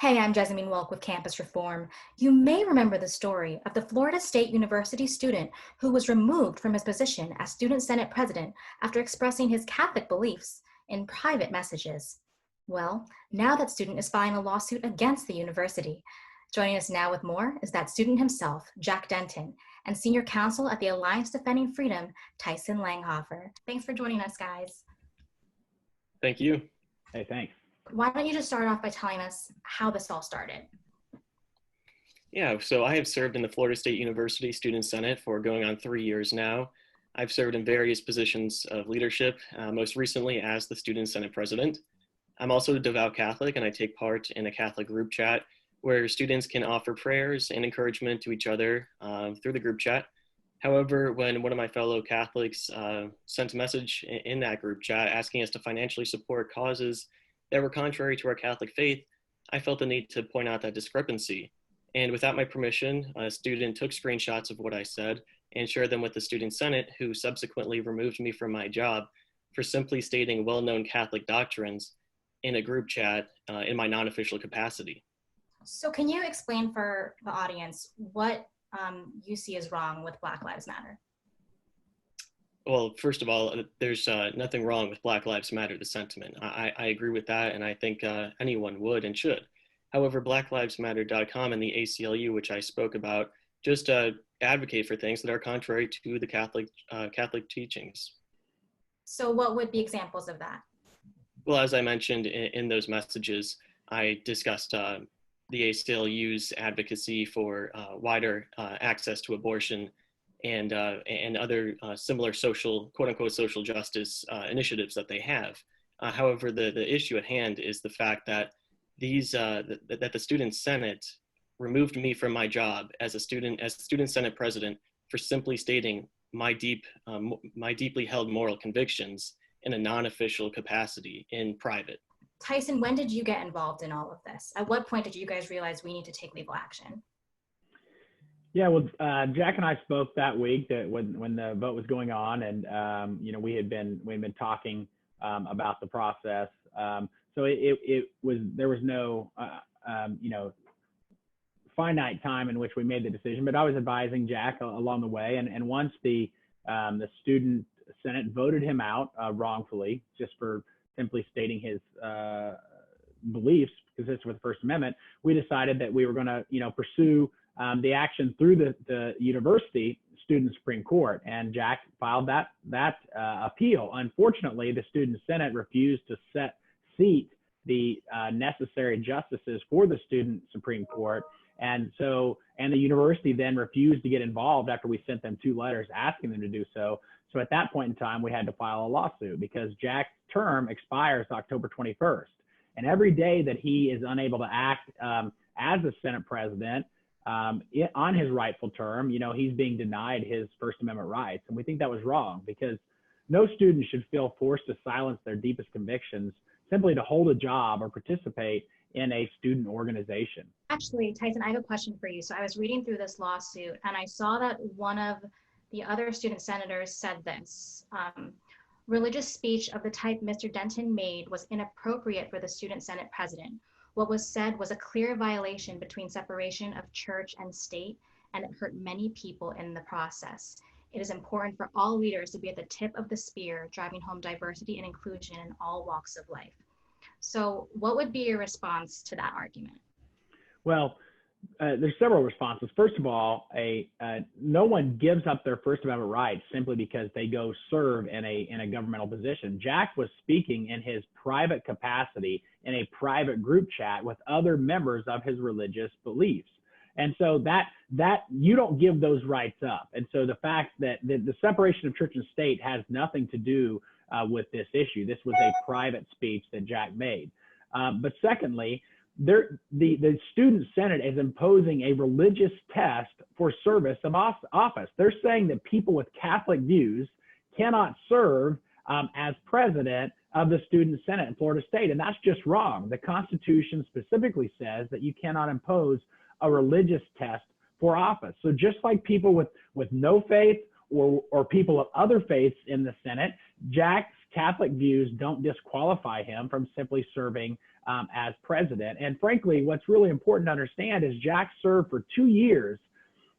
Hey, I'm Jezzamine Wolk with Campus Reform. You may remember the story of the Florida State University student who was removed from his position as Student Senate President after expressing his Catholic beliefs in private messages. Well, now that student is filing a lawsuit against the university. Joining us now with more is that student himself, Jack Denton, and Senior Counsel at the Alliance Defending Freedom, Tyson Langhofer. Thanks for joining us, guys. Thank you. Hey, thanks. Why don't you just start off by telling us how this all started? Yeah, so I have served in the Florida State University Student Senate for going on 3 years now. I've served in various positions of leadership, most recently as the Student Senate President. I'm also a devout Catholic, and I take part in a Catholic group chat where students can offer prayers and encouragement to each other through the group chat. However, when one of my fellow Catholics sent a message in that group chat asking us to financially support causes that were contrary to our Catholic faith, I felt the need to point out that discrepancy. And without my permission, a student took screenshots of what I said and shared them with the Student Senate, who subsequently removed me from my job for simply stating well-known Catholic doctrines in a group chat in my non-official capacity. So can you explain for the audience what you see as wrong with Black Lives Matter? Well, first of all, there's nothing wrong with Black Lives Matter, the sentiment. I agree with that, and I think anyone would and should. However, blacklivesmatter.com and the ACLU, which I spoke about, just advocate for things that are contrary to the Catholic teachings. So what would be examples of that? Well, as I mentioned in those messages, I discussed the ACLU's advocacy for wider access to abortion and other similar social, quote-unquote, social justice initiatives that they have. However, the issue at hand is the fact that that the Student Senate removed me from my job as Student Senate President for simply stating my deeply held moral convictions in a non-official capacity in private. Tyson, when did you get involved in all of this? At what point did you guys realize we need to take legal action? Yeah, well, Jack and I spoke that week that when the vote was going on, and we had been talking about the process. So there was no finite time in which we made the decision, but I was advising Jack along the way. And once the Student Senate voted him out wrongfully, just for simply stating his beliefs consistent with the First Amendment, we decided that we were going to pursue the action through the university student Supreme Court, and Jack filed that appeal. Unfortunately, the Student Senate refused to seat the necessary justices for the Student Supreme Court, and the university then refused to get involved after we sent them 2 letters asking them to do so. So at that point in time, we had to file a lawsuit because Jack's term expires October 21st, and every day that he is unable to act as the Senate President on his rightful term, he's being denied his First Amendment rights. And we think that was wrong because no student should feel forced to silence their deepest convictions simply to hold a job or participate in a student organization. Actually, Tyson, I have a question for you. So I was reading through this lawsuit and I saw that one of the other student senators said this. Religious speech of the type Mr. Denton made was inappropriate for the Student Senate President. What was said was a clear violation between separation of church and state, and it hurt many people in the process. It is important for all leaders to be at the tip of the spear, driving home diversity and inclusion in all walks of life. So what would be your response to that argument? Well, there's several responses. First of all, no one gives up their First Amendment rights simply because they go serve in a governmental position. Jack was speaking in his private capacity in a private group chat with other members of his religious beliefs. And so that you don't give those rights up. And so the fact that the separation of church and state has nothing to do with this issue. This was a private speech that Jack made. But secondly, the Student Senate is imposing a religious test for service of office. They're saying that people with Catholic views cannot serve as president of the Student Senate in Florida State, and that's just wrong. The Constitution specifically says that you cannot impose a religious test for office. So just like people with no faith or people of other faiths in the Senate, Jack's Catholic views don't disqualify him from simply serving as president. And frankly, what's really important to understand is Jack served for 2 years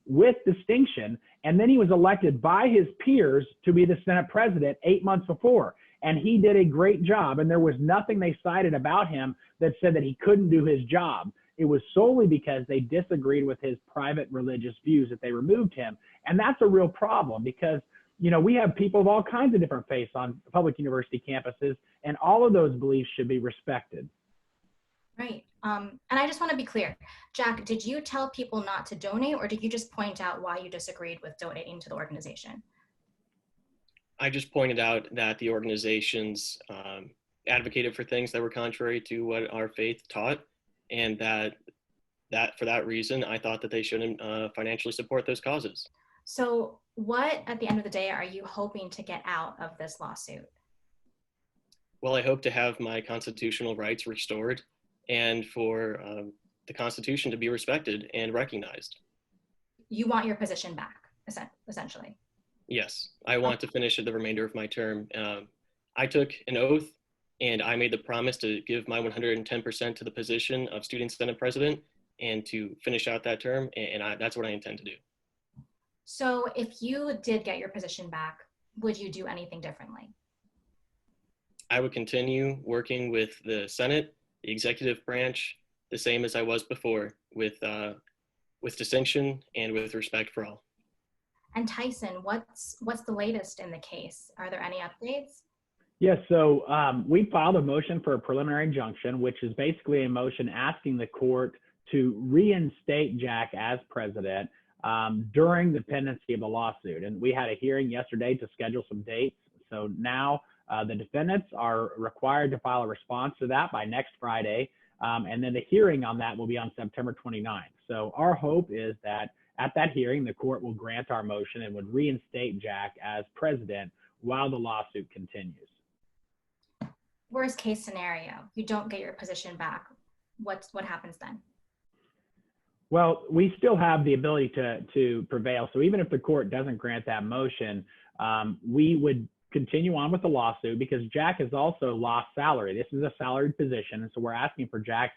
with distinction, and then he was elected by his peers to be the Senate president 8 months before. And he did a great job, and there was nothing they cited about him that said that he couldn't do his job. It was solely because they disagreed with his private religious views that they removed him. And that's a real problem because, you know, we have people of all kinds of different faiths on public university campuses, and all of those beliefs should be respected. Right. And I just want to be clear, Jack, did you tell people not to donate, or did you just point out why you disagreed with donating to the organization? I just pointed out that the organizations advocated for things that were contrary to what our faith taught, and that for that reason, I thought that they shouldn't financially support those causes. So what, at the end of the day, are you hoping to get out of this lawsuit? Well, I hope to have my constitutional rights restored and for the Constitution to be respected and recognized. You want your position back, essentially? Yes, I want to finish the remainder of my term. I took an oath, and I made the promise to give my 110% to the position of Student Senate President and to finish out that term, and that's what I intend to do. So if you did get your position back, would you do anything differently? I would continue working with the Senate, the executive branch, the same as I was before, with distinction and with respect for all. And Tyson, what's the latest in the case? Are there any updates? Yes, so we filed a motion for a preliminary injunction, which is basically a motion asking the court to reinstate Jack as president during the pendency of the lawsuit. And we had a hearing yesterday to schedule some dates. So now the defendants are required to file a response to that by next Friday. And then the hearing on that will be on September 29th. So our hope is that at that hearing, the court will grant our motion and would reinstate Jack as president while the lawsuit continues. Worst case scenario, you don't get your position back. What happens then? Well, we still have the ability to prevail. So even if the court doesn't grant that motion, we would continue on with the lawsuit because Jack has also lost salary. This is a salaried position, and so we're asking for Jack's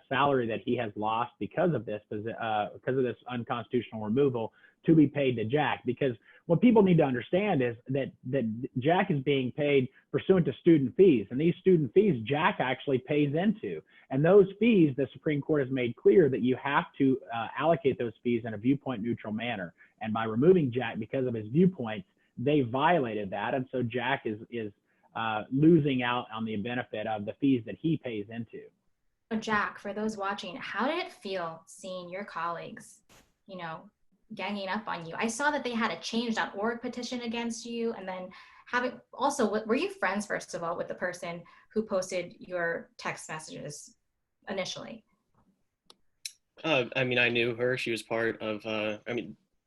salary that he has lost because of this unconstitutional removal to be paid to Jack. Because what people need to understand is that Jack is being paid pursuant to student fees, and these student fees Jack actually pays into. And those fees, the Supreme Court has made clear that you have to allocate those fees in a viewpoint neutral manner. And by removing Jack because of his viewpoints, they violated that, and so Jack is losing out on the benefit of the fees that he pays into. So Jack, for those watching, how did it feel seeing your colleagues, you know, ganging up on you? I saw that they had a change.org petition against you, and then were you friends, first of all, with the person who posted your text messages initially? I mean, I knew her. She was part of,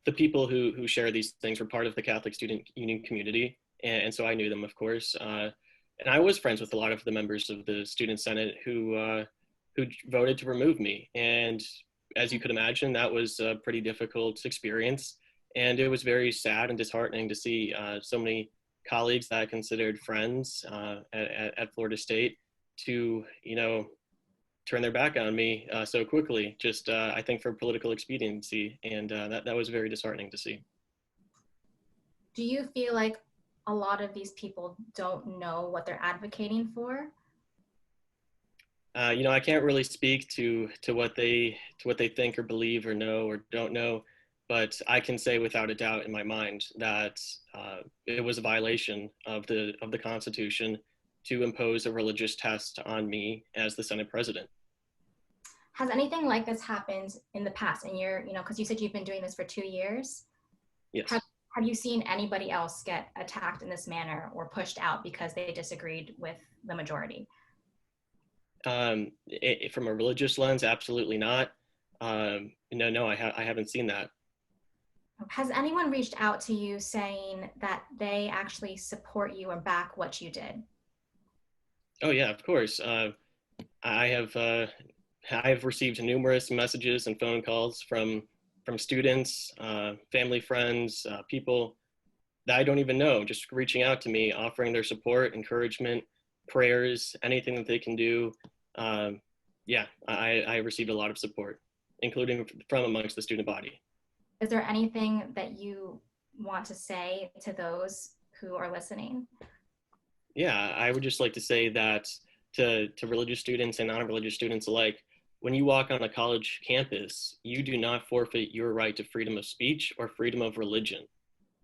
the people who share these things were part of the Catholic Student Union community. And so I knew them, of course. And I was friends with a lot of the members of the Student Senate who voted to remove me. And as you could imagine, that was a pretty difficult experience. And it was very sad and disheartening to see so many colleagues that I considered friends at Florida State to, turn their back on me so quickly, just I think for political expediency. And that was very disheartening to see. Do you feel like a lot of these people don't know what they're advocating for? I can't really speak to what they think or believe or know or don't know, but I can say without a doubt in my mind that it was a violation of the Constitution to impose a religious test on me as the Senate president. Has anything like this happened in the past? And because you said you've been doing this for 2 years. Yes. Have you seen anybody else get attacked in this manner or pushed out because they disagreed with the majority? From a religious lens, absolutely not. No, I haven't seen that. Has anyone reached out to you saying that they actually support you or back what you did? Oh yeah, of course. I have received numerous messages and phone calls from students, family, friends, people that I don't even know, just reaching out to me, offering their support, encouragement, prayers, anything that they can do. Yeah, I received a lot of support, including from amongst the student body. Is there anything that you want to say to those who are listening? Yeah, I would just like to say that to religious students and non-religious students alike, when you walk on a college campus, you do not forfeit your right to freedom of speech or freedom of religion.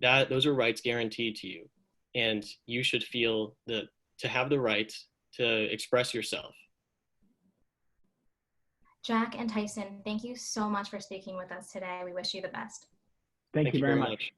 Those are rights guaranteed to you, and you should feel to have the right to express yourself. Jack and Tyson, thank you so much for speaking with us today. We wish you the best. Thank you very much.